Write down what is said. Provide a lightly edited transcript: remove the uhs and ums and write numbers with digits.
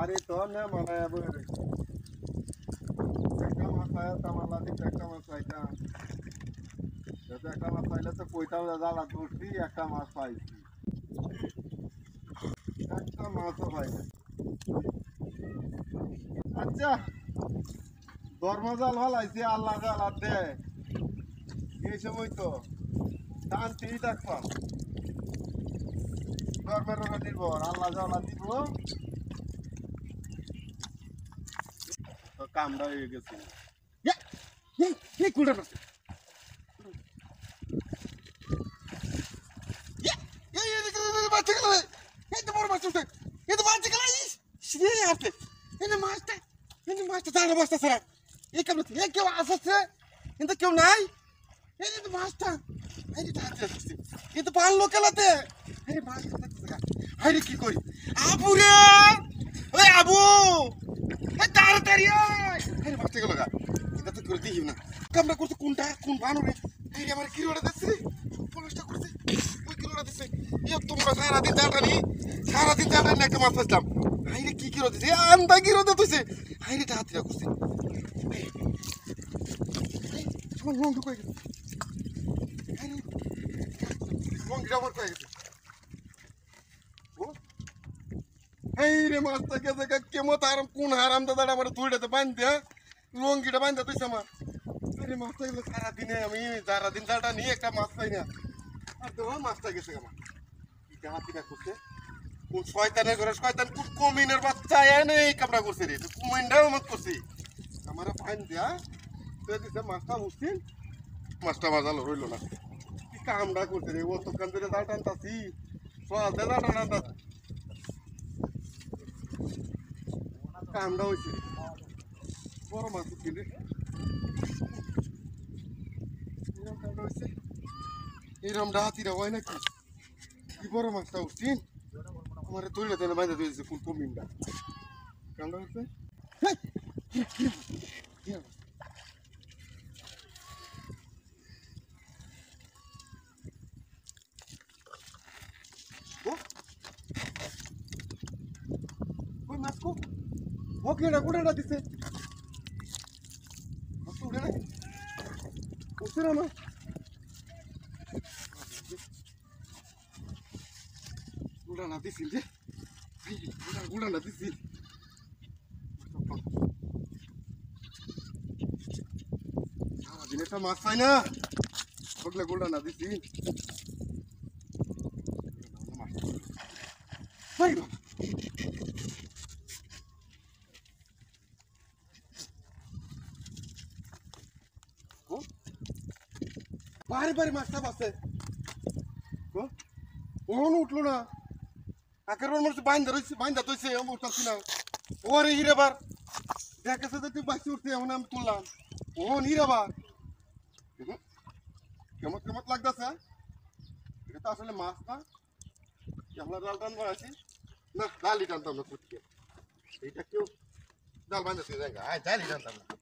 আরে তোর না মানে একটা মাছ পায় আমার লাগে একটা মাছ পাইতা যাতে একটা মাছ পাইলে তো কইতাও জ্বালা ধরছি একটা মাছ পাইছি একটা মাছও পাই না আচ্ছা ধর্মজাল ভালাইছে আল্লাহ জাল দে এই সময় তো শান্তি দেখলাম ধর্মের উপর নির্ভর আল্লাহ জাল দিব তো কামটা হয়ে গেছে কুড়ে কেউ নাই মাছটা কিন্তু পারলো খেলাতে কি করি আবুরে ওই আবু তাড়াতাড়ি মাছটা গেল গা এটা তো করে দিই না কামটা করছে কোনটা কোন বানরে আমার কি রোড়া দিচ্ছে পুলিশটা করছে ওই কি রোড়া দিচ্ছে তোমরা সারাদিন জাটানি একটা মাছ ফাঁসলাম হাইরে কি রোদ দিছে আন্দা কি রোদ দিছে হাইরে হাতিরা করছে আমার লং ঢুকে গেছে লংটা আমার কয়ে গেছে এই রে মাছটা গেছে কেমত আরাম কোন হারাম দাদা আমার ধুইটাতে বান্ধে লঙ্গিটা বান্ধে তুইছে আমার আরে মাছটা গেলে সারাদিনে আমি সারাদিন জালটা নিয়ে একটা মাছ পাই না আর তো মাছটা গেছে আমার হাতিটা করছে কোন শয়তানের ঘরে শয়তান কোন কমিনের বাচ্চা এনে এই কামড়া করছে রে কুমিনটাও মত করছি আমার পাইন দিয়া তুই দিছে মাছটা মুসিন মাছটা বাজালো রইল না কি কামড়া করছে রে ও তো কান ধরে জাল টানতাছি সকাল থেকে জাল টানতাছি কামড়া হয়েছে বড় মাছ কিনে এইরকম ডাহাতিরা হয় নাকি কি বড় মাছটা উঠছিন আমার তৈরি তেলে বাইরে দিয়েছে কোন কমিনটা কামড়া হচ্ছে ওই মাছ কো ওকে না কোটা না দিছে উঠে না উঠছে না মাছ গুড়া না দিছি যে গুড়া না দিছি সারাদিন একটা মাছ পাই না ওগুলো গুড়া না দিছি বাড়ি বাড়ি মাছটা বাসে ওন উঠলো না আকের মধ্যে বাইন্দা তৈছে উঠতেছি না ওরে হিরেবার দেখেছে যে তুই বাঁচি উঠছে এমন আমি তুললাম ওন হিরেবার কেমন কেমন লাগতেছে এটা তো আসলে মাছ না আমরা জাল টানবো আছি না জালই টানতাম না ফুটকে এইটা কেউ জাল বাঁধাতে জায়গা জালই টানতাম না